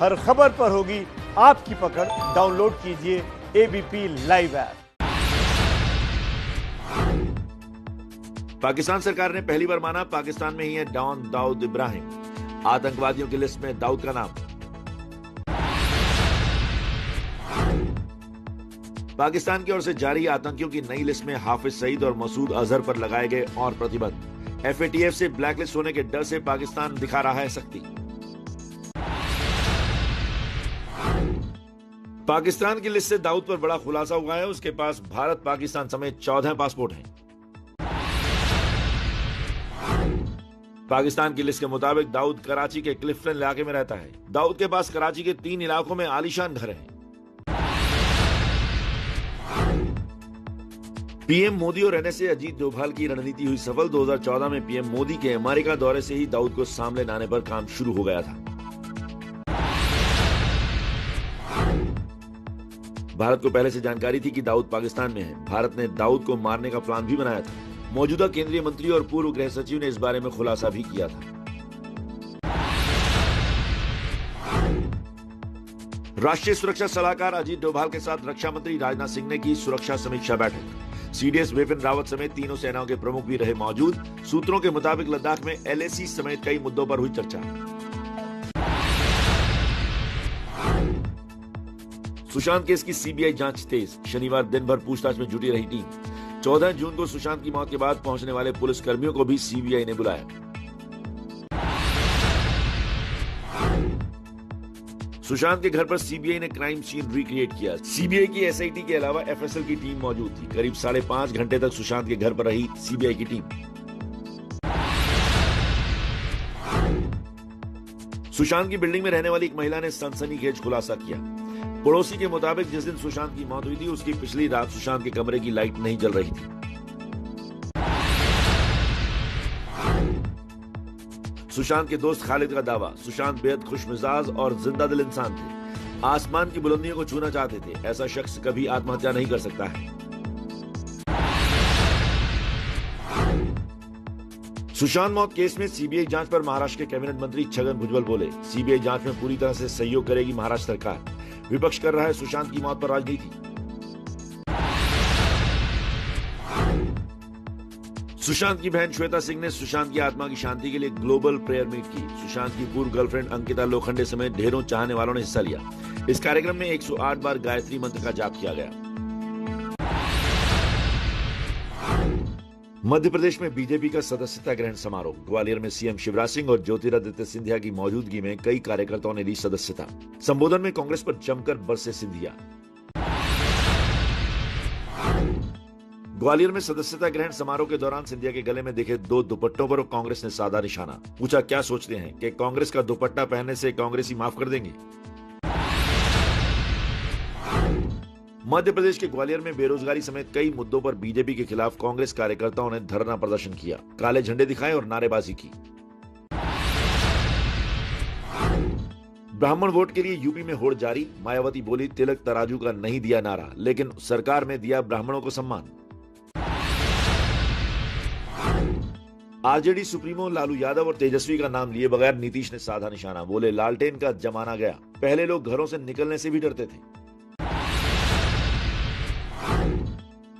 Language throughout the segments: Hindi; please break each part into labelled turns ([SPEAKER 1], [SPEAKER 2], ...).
[SPEAKER 1] हर खबर पर होगी आपकी पकड़। डाउनलोड कीजिए एबीपी लाइव ऐप।
[SPEAKER 2] पाकिस्तान सरकार ने पहली बार माना पाकिस्तान में ही है डॉन दाऊद इब्राहिम। आतंकवादियों की लिस्ट में दाऊद का नाम। पाकिस्तान की ओर से जारी आतंकियों की नई लिस्ट में हाफिज सईद और मसूद अजहर पर लगाए गए और प्रतिबंध। एफएटीएफ से ब्लैकलिस्ट होने के डर से पाकिस्तान दिखा रहा है सख्ती। पाकिस्तान की लिस्ट से दाऊद पर बड़ा खुलासा हुआ है। उसके पास भारत पाकिस्तान समेत 14 पासपोर्ट हैं। पाकिस्तान की लिस्ट के मुताबिक दाऊद कराची के क्लिफ्टन इलाके में रहता है। दाऊद के पास कराची के 3 इलाकों में आलीशान घर हैं। पीएम मोदी और एनएसए अजीत डोभाल की रणनीति हुई सफल। 2014 में पीएम मोदी के अमेरिका दौरे से ही दाऊद को सामने लाने पर काम शुरू हो गया था। भारत को पहले से जानकारी थी कि दाऊद पाकिस्तान में है। भारत ने दाऊद को मारने का प्लान भी बनाया था। मौजूदा केंद्रीय मंत्री और पूर्व गृह सचिव ने इस बारे में खुलासा भी किया था। राष्ट्रीय सुरक्षा सलाहकार अजीत डोभाल के साथ रक्षा मंत्री राजनाथ सिंह ने की सुरक्षा समीक्षा बैठक। सीडीएस विपिन रावत समेत तीनों सेनाओं के प्रमुख भी रहे मौजूद। सूत्रों के मुताबिक लद्दाख में एलएसी समेत कई मुद्दों पर हुई चर्चा। सुशांत केस की सीबीआई जांच तेज। शनिवार दिन भर पूछताछ में जुटी रही टीम। 14 जून को सुशांत की मौत के बाद पहुंचने वाले पुलिस कर्मियों को भी सीबीआई ने बुलाया। सुशांत के घर पर सीबीआई ने क्राइम सीन रिक्रिएट किया। सीबीआई की एसआईटी के अलावा एफएसएल की टीम मौजूद थी। करीब 5.5 घंटे तक सुशांत के घर पर रही सीबीआई की टीम। सुशांत की बिल्डिंग में रहने वाली एक महिला ने सनसनीखेज खुलासा किया। पड़ोसी के मुताबिक जिस दिन सुशांत की मौत हुई थी उसकी पिछली रात सुशांत के कमरे की लाइट नहीं जल रही थी। सुशांत के दोस्त खालिद का दावा, सुशांत बेहद खुशमिजाज और जिंदा दिल इंसान थे। आसमान की बुलंदियों को छूना चाहते थे। ऐसा शख्स कभी आत्महत्या नहीं कर सकता है। सुशांत मौत केस में सीबीआई जांच पर महाराष्ट्र के कैबिनेट मंत्री छगन भुजबल बोले, सीबीआई जांच में पूरी तरह से सहयोग करेगी महाराष्ट्र सरकार। विपक्ष कर रहा है सुशांत की मौत पर राजनीति। सुशांत की बहन श्वेता सिंह ने सुशांत की आत्मा की शांति के लिए ग्लोबल प्रेयर मीट की। सुशांत की पूर्व गर्लफ्रेंड अंकिता लोखंडे समेत ढेरों चाहने वालों ने हिस्सा लिया। इस कार्यक्रम में 108 बार गायत्री मंत्र का जाप किया गया। मध्य प्रदेश में बीजेपी का सदस्यता ग्रहण समारोह। ग्वालियर में सीएम शिवराज सिंह और ज्योतिरादित्य सिंधिया की मौजूदगी में कई कार्यकर्ताओं ने ली सदस्यता। संबोधन में कांग्रेस पर जमकर बरसे सिंधिया। ग्वालियर में सदस्यता ग्रहण समारोह के दौरान सिंधिया के गले में दिखे 2 दुपट्टों पर कांग्रेस ने साधा निशाना। पूछा, क्या सोचते हैं कि कांग्रेस का दुपट्टा पहनने से कांग्रेसी माफ कर देंगे? मध्य प्रदेश के ग्वालियर में बेरोजगारी समेत कई मुद्दों पर बीजेपी के खिलाफ कांग्रेस कार्यकर्ताओं ने धरना प्रदर्शन किया, काले झंडे दिखाए और नारेबाजी की। ब्राह्मण वोट के लिए यूपी में होड़ जारी। मायावती बोली, तिलक तराजू का नहीं दिया नारा, लेकिन सरकार में दिया ब्राह्मणों को सम्मान। आरजेडी सुप्रीमो लालू यादव और तेजस्वी का नाम लिए बगैर नीतीश ने साधा निशाना। बोले, लालटेन का जमाना गया। पहले लोग घरों से निकलने से भी डरते थे।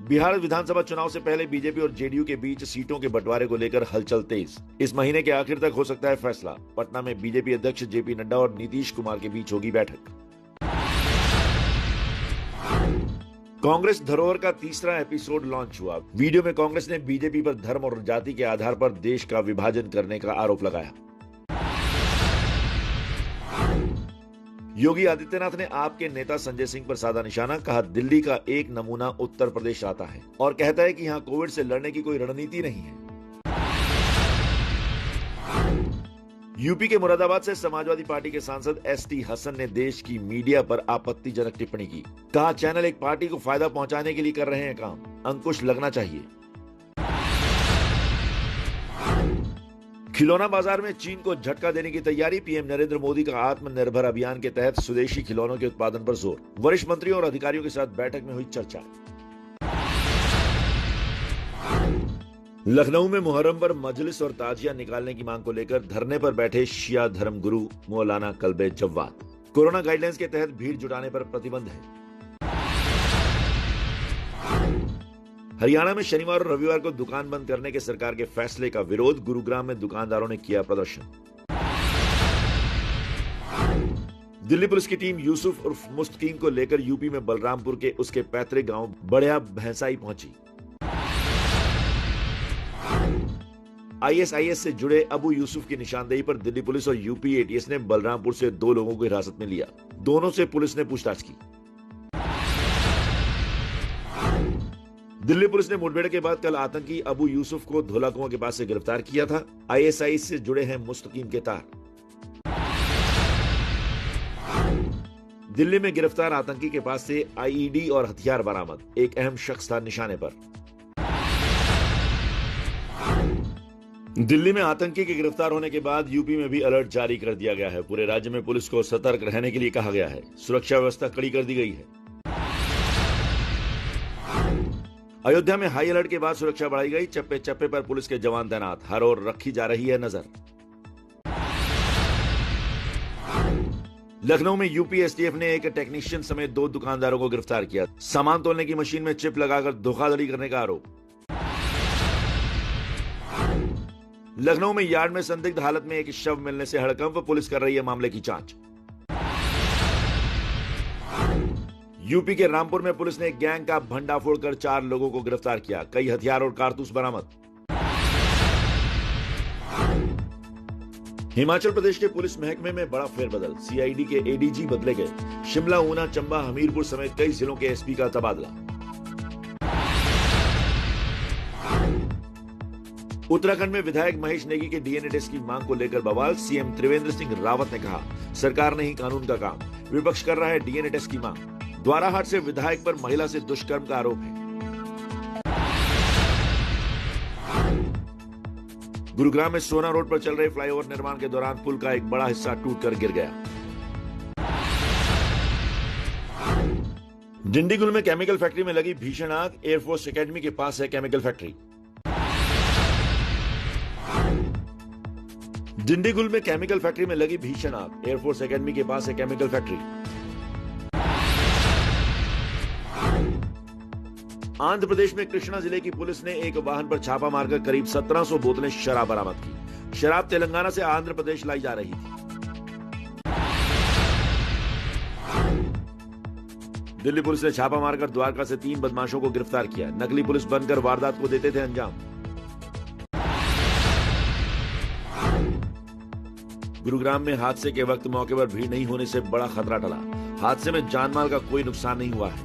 [SPEAKER 2] बिहार विधानसभा चुनाव से पहले बीजेपी और जेडीयू के बीच सीटों के बंटवारे को लेकर हलचल तेज। इस महीने के आखिर तक हो सकता है फैसला। पटना में बीजेपी अध्यक्ष जेपी नड्डा और नीतीश कुमार के बीच होगी बैठक। कांग्रेस धरोहर का तीसरा एपिसोड लॉन्च हुआ। वीडियो में कांग्रेस ने बीजेपी पर धर्म और जाति के आधार पर देश का विभाजन करने का आरोप लगाया। योगी आदित्यनाथ ने आपके नेता संजय सिंह पर साधा निशाना। कहा, दिल्ली का एक नमूना उत्तर प्रदेश आता है और कहता है कि यहां कोविड से लड़ने की कोई रणनीति नहीं है। यूपी के मुरादाबाद से समाजवादी पार्टी के सांसद एसटी हसन ने देश की मीडिया पर आपत्तिजनक टिप्पणी की। कहा, चैनल एक पार्टी को फायदा पहुंचाने के लिए कर रहे हैं काम, अंकुश लगना चाहिए। खिलौना बाजार में चीन को झटका देने की तैयारी। पीएम नरेंद्र मोदी का आत्मनिर्भर अभियान के तहत स्वदेशी खिलौनों के उत्पादन पर जोर। वरिष्ठ मंत्रियों और अधिकारियों के साथ बैठक में हुई चर्चा। लखनऊ में मुहर्रम पर मजलिस और ताजिया निकालने की मांग को लेकर धरने पर बैठे शिया धर्म गुरु मौलाना कल्बे जव्वाद। कोरोना गाइडलाइंस के तहत भीड़ जुटाने पर प्रतिबंध है। हरियाणा में शनिवार और रविवार को दुकान बंद करने के सरकार के फैसले का विरोध, गुरुग्राम में दुकानदारों ने किया प्रदर्शन। दिल्ली पुलिस की टीम यूसुफ उर्फ मुस्तकीम को लेकर यूपी में बलरामपुर के उसके पैतृक गांव बड़िया भैंसाई पहुंची। आईएसआईएस से जुड़े अबू यूसुफ की निशानदेही पर दिल्ली पुलिस और यूपी एटीएस ने बलरामपुर से 2 लोगों को हिरासत में लिया। दोनों से पुलिस ने पूछताछ की। दिल्ली पुलिस ने मुठभेड़ के बाद कल आतंकी अबू यूसुफ को धोलाकुआं के पास से गिरफ्तार किया था। आईएसआईएस से जुड़े हैं मुस्तकीम के तार। दिल्ली में गिरफ्तार आतंकी के पास से आईईडी और हथियार बरामद। एक अहम शख्स था निशाने पर। दिल्ली में आतंकी के गिरफ्तार होने के बाद यूपी में भी अलर्ट जारी कर दिया गया है। पूरे राज्य में पुलिस को सतर्क रहने के लिए कहा गया है। सुरक्षा व्यवस्था कड़ी कर दी गई है। अयोध्या में हाई अलर्ट के बाद सुरक्षा बढ़ाई गई। चप्पे चप्पे पर पुलिस के जवान तैनात। हर ओर रखी जा रही है नजर। लखनऊ में यूपी एसटीएफ ने एक टेक्नीशियन समेत 2 दुकानदारों को गिरफ्तार किया। सामान तोलने की मशीन में चिप लगाकर धोखाधड़ी करने का आरोप। लखनऊ में यार्ड में संदिग्ध हालत में एक शव मिलने से हड़कंप। पुलिस कर रही है मामले की जांच। यूपी के रामपुर में पुलिस ने एक गैंग का भंडाफोड़ कर 4 लोगों को गिरफ्तार किया। कई हथियार और कारतूस बरामद। हिमाचल प्रदेश के पुलिस महकमे में बड़ा फेरबदल। सीआईडी के एडीजी बदले गए। शिमला, ऊना, चंबा, हमीरपुर समेत कई जिलों के एसपी का तबादला। उत्तराखंड में विधायक महेश नेगी के डीएनए टेस्ट की मांग को लेकर बवाल। सीएम त्रिवेंद्र सिंह रावत ने कहा, सरकार नहीं कानून का काम। विपक्ष कर रहा है डीएनए टेस्ट की मांग। द्वाराहाट से विधायक पर महिला से दुष्कर्म का आरोप है। गुरुग्राम में सोना रोड पर चल रहे फ्लाईओवर निर्माण के दौरान पुल का एक बड़ा हिस्सा टूटकर गिर गया। डिंडीगुल में केमिकल फैक्ट्री में लगी भीषण आग। एयरफोर्स एकेडमी के पास है केमिकल फैक्ट्री। डिंडीगुल में केमिकल फैक्ट्री में लगी भीषण आग। एयरफोर्स एकेडमी के पास है केमिकल फैक्ट्री। आंध्र प्रदेश में कृष्णा जिले की पुलिस ने एक वाहन पर छापा मारकर करीब 1700 बोतलें शराब बरामद की। शराब तेलंगाना से आंध्र प्रदेश लाई जा रही थी। दिल्ली पुलिस ने छापा मारकर द्वारका से 3 बदमाशों को गिरफ्तार किया। नकली पुलिस बनकर वारदात को देते थे अंजाम। गुरुग्राम में हादसे के वक्त मौके पर भीड़ नहीं होने से बड़ा खतरा टला। हादसे में जानमाल का कोई नुकसान नहीं हुआ है।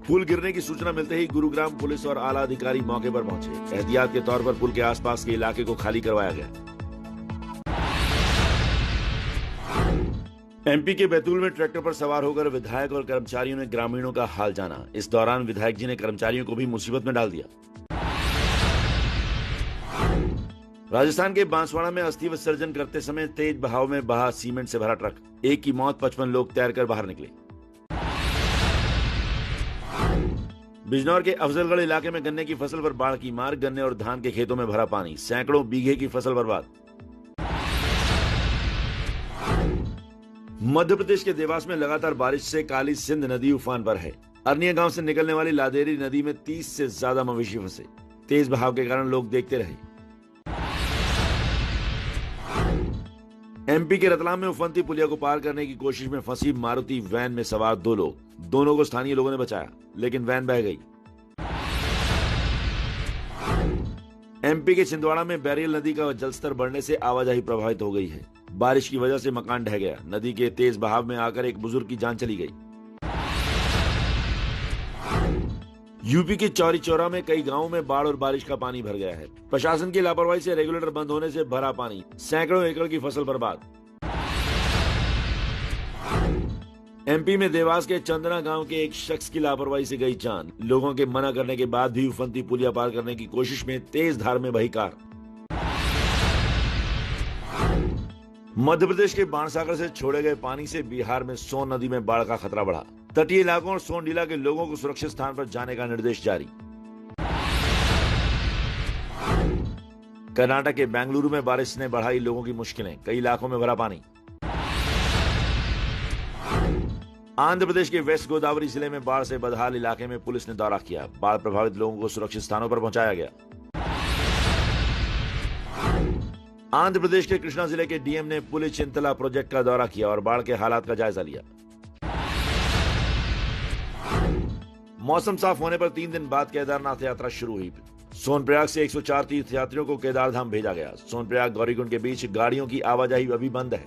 [SPEAKER 2] पुल गिरने की सूचना मिलते ही गुरुग्राम पुलिस और आला अधिकारी मौके पर पहुंचे। एहतियात के तौर पर पुल के आसपास के इलाके को खाली करवाया गया। एमपी के बैतूल में ट्रैक्टर पर सवार होकर विधायक और कर्मचारियों ने ग्रामीणों का हाल जाना। इस दौरान विधायक जी ने कर्मचारियों को भी मुसीबत में डाल दिया। राजस्थान के बांसवाड़ा में अस्थि विसर्जन करते समय तेज बहाव में बहा सीमेंट से भरा ट्रक। एक की मौत, 55 लोग तैरकर बाहर निकले। बिजनौर के अफजलगढ़ इलाके में गन्ने की फसल पर बाढ़ की मार। गन्ने और धान के खेतों में भरा पानी। सैकड़ों बीघे की फसल बर्बाद। मध्य प्रदेश के देवास में लगातार बारिश से काली सिंध नदी उफान पर है। अरनिया गांव से निकलने वाली लादेरी नदी में 30 से ज्यादा मवेशी फंसे। तेज बहाव के कारण लोग देखते रहे। एमपी के रतलाम में उफनती पुलिया को पार करने की कोशिश में फंसी मारुति वैन में सवार 2 लोग। दोनों को स्थानीय लोगों ने बचाया, लेकिन वैन बह गई। एमपी के छिंदवाड़ा में बैरियल नदी का जलस्तर बढ़ने से आवाजाही प्रभावित हो गई है। बारिश की वजह से मकान ढह गया। नदी के तेज बहाव में आकर एक बुजुर्ग की जान चली गई। यूपी के चौरी चौरा में कई गांवों में बाढ़ और बारिश का पानी भर गया है। प्रशासन की लापरवाही से रेगुलेटर बंद होने से भरा पानी। सैकड़ों एकड़ की फसल बर्बाद। एमपी में देवास के चंदना गांव के एक शख्स की लापरवाही से गई जान। लोगों के मना करने के बाद भी उफनती पुलिया पार करने की कोशिश में तेज धार में बही कार। मध्य प्रदेश के बाणसागर से छोड़े गए पानी से बिहार में सोन नदी में बाढ़ का खतरा बढ़ा। तटीय इलाकों और सोन जिला के लोगों को सुरक्षित स्थान पर जाने का निर्देश जारी। कर्नाटक के बेंगलुरु में बारिश ने बढ़ाई लोगों की मुश्किलें, कई इलाकों में भरा पानी। आंध्र प्रदेश के वेस्ट गोदावरी जिले में बाढ़ से बदहाल इलाके में पुलिस ने दौरा किया, बाढ़ प्रभावित लोगों को सुरक्षित स्थानों पर पहुंचाया गया। आंध्र प्रदेश के कृष्णा जिले के डीएम ने पुलिस चिंतला प्रोजेक्ट का दौरा किया और बाढ़ के हालात का जायजा लिया। मौसम साफ होने पर 3 दिन बाद केदारनाथ यात्रा शुरू हुई। सोनप्रयाग से 104 तीर्थयात्रियों को केदारधाम भेजा गया। सोनप्रयाग गौरीकुंड के बीच गाड़ियों की आवाजाही अभी बंद है।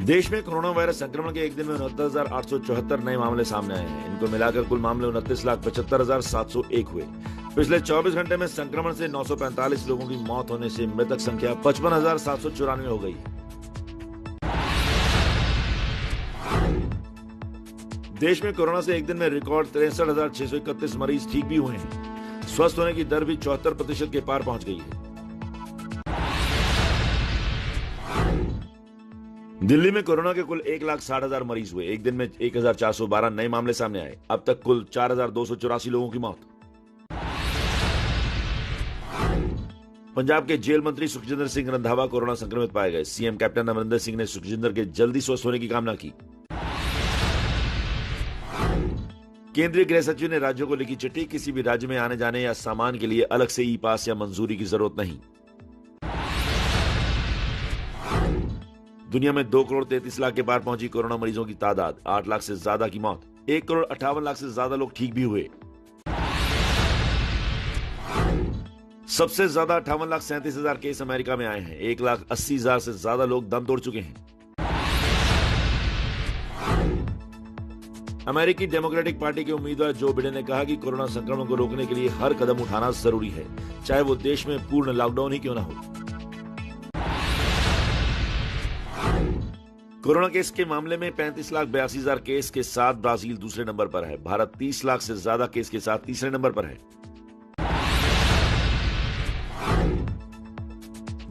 [SPEAKER 2] देश में कोरोना वायरस संक्रमण के एक दिन में 69,874 नए मामले सामने आए हैं। इनको मिलाकर कुल मामले 29,75,701 हुए। पिछले 24 घंटे में संक्रमण से 945 लोगों की मौत होने से मृतक संख्या 55,794 हो गई है। देश में कोरोना से एक दिन में रिकॉर्ड 63,631 मरीज ठीक भी हुए हैं। स्वस्थ होने की दर भी 74% के पार पहुंच गई है। दिल्ली में कोरोना के कुल 1,60,000 मरीज हुए। एक दिन में 1,412 नए मामले सामने आए। अब तक कुल 4,284 लोगों की मौत। पंजाब के जेल मंत्री सुखजिंदर सिंह रंधावा कोरोना संक्रमित पाए गए। सीएम कैप्टन अमरिंदर सिंह ने सुखजिंदर के जल्दी स्वस्थ होने की कामना की। केंद्रीय गृह सचिव ने राज्यों को लिखी चिट्ठी, किसी भी राज्य में आने जाने या सामान के लिए अलग से ई पास या मंजूरी की जरूरत नहीं। दुनिया में 2 करोड़ 33 लाख के पार पहुंची कोरोना मरीजों की तादाद, 8 लाख से ज्यादा की मौत, 1 करोड़ 58 लाख से ज्यादा लोग ठीक भी हुए। सबसे ज्यादा 58,37,000 केस अमेरिका में आए हैं। 1,80,000 से ज्यादा लोग दम तोड़ चुके हैं। अमेरिकी डेमोक्रेटिक पार्टी के उम्मीदवार जो बिडेन ने कहा कि कोरोना संक्रमण को रोकने के लिए हर कदम उठाना जरूरी है, चाहे वो देश में पूर्ण लॉकडाउन ही क्यों ना हो। कोरोना केस के मामले में 35,82,000 केस के साथ ब्राजील दूसरे नंबर पर है। भारत 30 लाख से ज्यादा केस के साथ तीसरे नंबर पर है।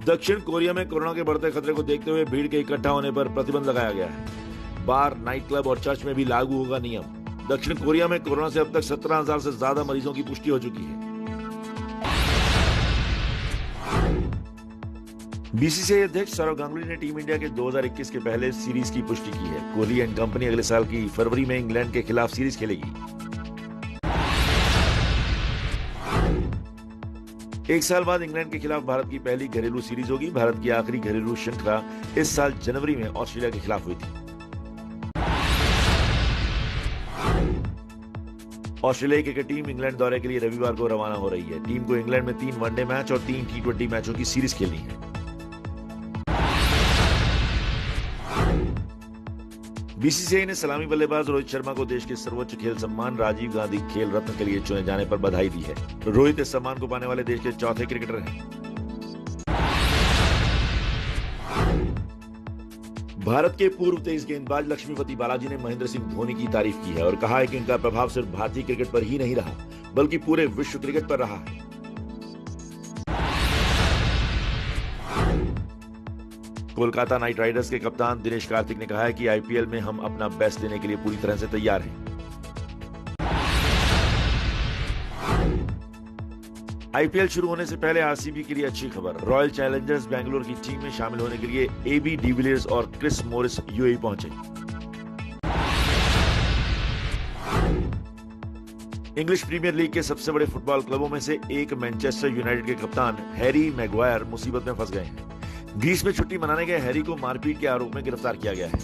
[SPEAKER 2] दक्षिण कोरिया में कोरोना के बढ़ते खतरे को देखते हुए भीड़ के इकट्ठा होने पर प्रतिबंध लगाया गया है। बार, नाइट क्लब और चर्च में भी लागू होगा नियम। दक्षिण कोरिया में कोरोना से अब तक 17,000 से ज्यादा मरीजों की पुष्टि हो चुकी है। बीसीसीआई अध्यक्ष सौरव गांगुली ने टीम इंडिया के 2021 के पहले सीरीज की पुष्टि की है। कोहली एंड कंपनी अगले साल की फरवरी में इंग्लैंड के खिलाफ सीरीज खेलेगी। एक साल बाद इंग्लैंड के खिलाफ भारत की पहली घरेलू सीरीज होगी। भारत की आखिरी घरेलू श्रृंखला इस साल जनवरी में ऑस्ट्रेलिया के खिलाफ हुई थी। ऑस्ट्रेलिया क्रिकेट टीम इंग्लैंड दौरे के लिए रविवार को रवाना हो रही है। टीम को इंग्लैंड में 3 वनडे मैच और 3 T20 मैचों की सीरीज खेलनी है। बीसीसीआई ने सलामी बल्लेबाज रोहित शर्मा को देश के सर्वोच्च खेल सम्मान राजीव गांधी खेल रत्न के लिए चुने जाने पर बधाई दी है। रोहित इस सम्मान को पाने वाले देश के चौथे क्रिकेटर हैं। भारत के पूर्व तेज गेंदबाज लक्ष्मीपति बालाजी ने महेंद्र सिंह धोनी की तारीफ की है और कहा है कि इनका प्रभाव सिर्फ भारतीय क्रिकेट पर ही नहीं रहा, बल्कि पूरे विश्व क्रिकेट पर रहा है। कोलकाता नाइट राइडर्स के कप्तान दिनेश कार्तिक ने कहा है कि आईपीएल में हम अपना बेस्ट देने के लिए पूरी तरह से तैयार हैं। आईपीएल शुरू होने से पहले आरसीबी के लिए अच्छी खबर। रॉयल चैलेंजर्स बेंगलुरु की टीम में शामिल होने के लिए एबी डिविलियर्स और क्रिस मोरिस यूएई पहुंचे। इंग्लिश प्रीमियर लीग के सबसे बड़े फुटबॉल क्लबों में से एक मैनचेस्टर यूनाइटेड के कप्तान हैरी मैगवायर मुसीबत में फंस गए हैं। ग्रीस में छुट्टी मनाने गए हैरी को मारपीट के आरोप में गिरफ्तार किया गया है।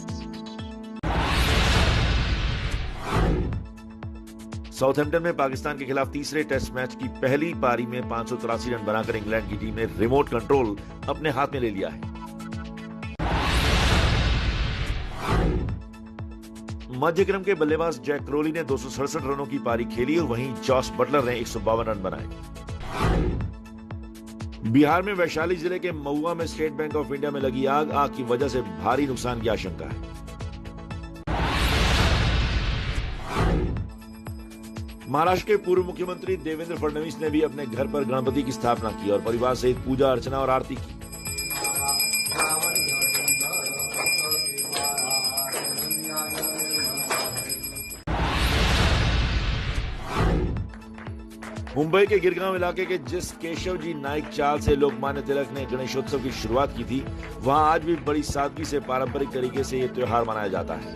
[SPEAKER 2] साउथहैम्पटन में पाकिस्तान के खिलाफ तीसरे टेस्ट मैच की पहली पारी में 583 रन बनाकर इंग्लैंड की टीम ने रिमोट कंट्रोल अपने हाथ में ले लिया है। मध्यक्रम के बल्लेबाज जैक क्रोली ने 267 रनों की पारी खेली और वहीं जॉस बटलर ने 152 रन बनाए। बिहार में वैशाली जिले के महुआ में स्टेट बैंक ऑफ इंडिया में लगी आग की वजह से भारी नुकसान की आशंका है। महाराष्ट्र के पूर्व मुख्यमंत्री देवेंद्र फडणवीस ने भी अपने घर पर गणपति की स्थापना की और परिवार सहित पूजा अर्चना और आरती की। मुंबई के गिरगांव इलाके के जिस केशव जी नाइक चाल से लोकमान्य तिलक ने गणेशोत्सव की शुरुआत की थी, वहां आज भी बड़ी सादगी से पारंपरिक तरीके से ये त्योहार मनाया जाता है।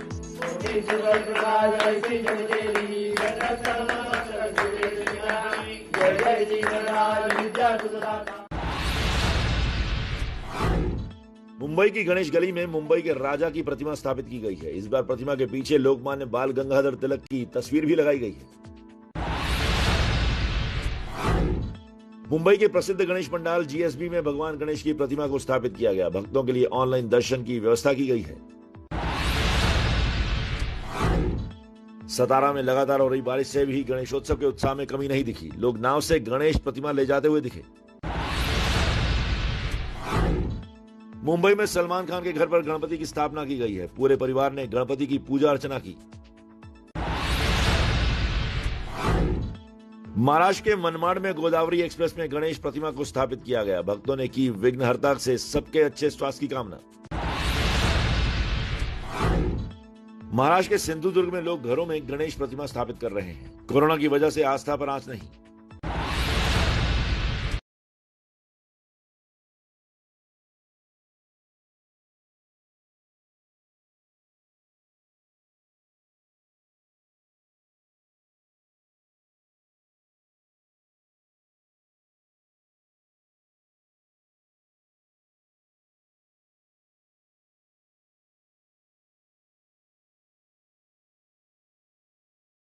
[SPEAKER 2] मुंबई की गणेश गली में मुंबई के राजा की प्रतिमा स्थापित की गई है। इस बार प्रतिमा के पीछे लोकमान्य बाल गंगाधर तिलक की तस्वीर भी लगाई गई है। मुंबई के प्रसिद्ध गणेश पंडाल जीएसबी में भगवान गणेश की प्रतिमा को स्थापित किया गया। भक्तों के लिए ऑनलाइन दर्शन की व्यवस्था की गई है। सतारा में लगातार हो रही बारिश से भी गणेशोत्सव के उत्साह में कमी नहीं दिखी। लोग नाव से गणेश प्रतिमा ले जाते हुए दिखे। मुंबई में सलमान खान के घर पर गणपति की स्थापना की गई है। पूरे परिवार ने गणपति की पूजा अर्चना की। महाराष्ट्र के मनमाड़ में गोदावरी एक्सप्रेस में गणेश प्रतिमा को स्थापित किया गया। भक्तों ने की विघ्नहर्ता से सबके अच्छे स्वास्थ्य की कामना। महाराष्ट्र के सिंधुदुर्ग में लोग घरों में गणेश प्रतिमा स्थापित कर रहे हैं। कोरोना की वजह से आस्था पर आंच नहीं।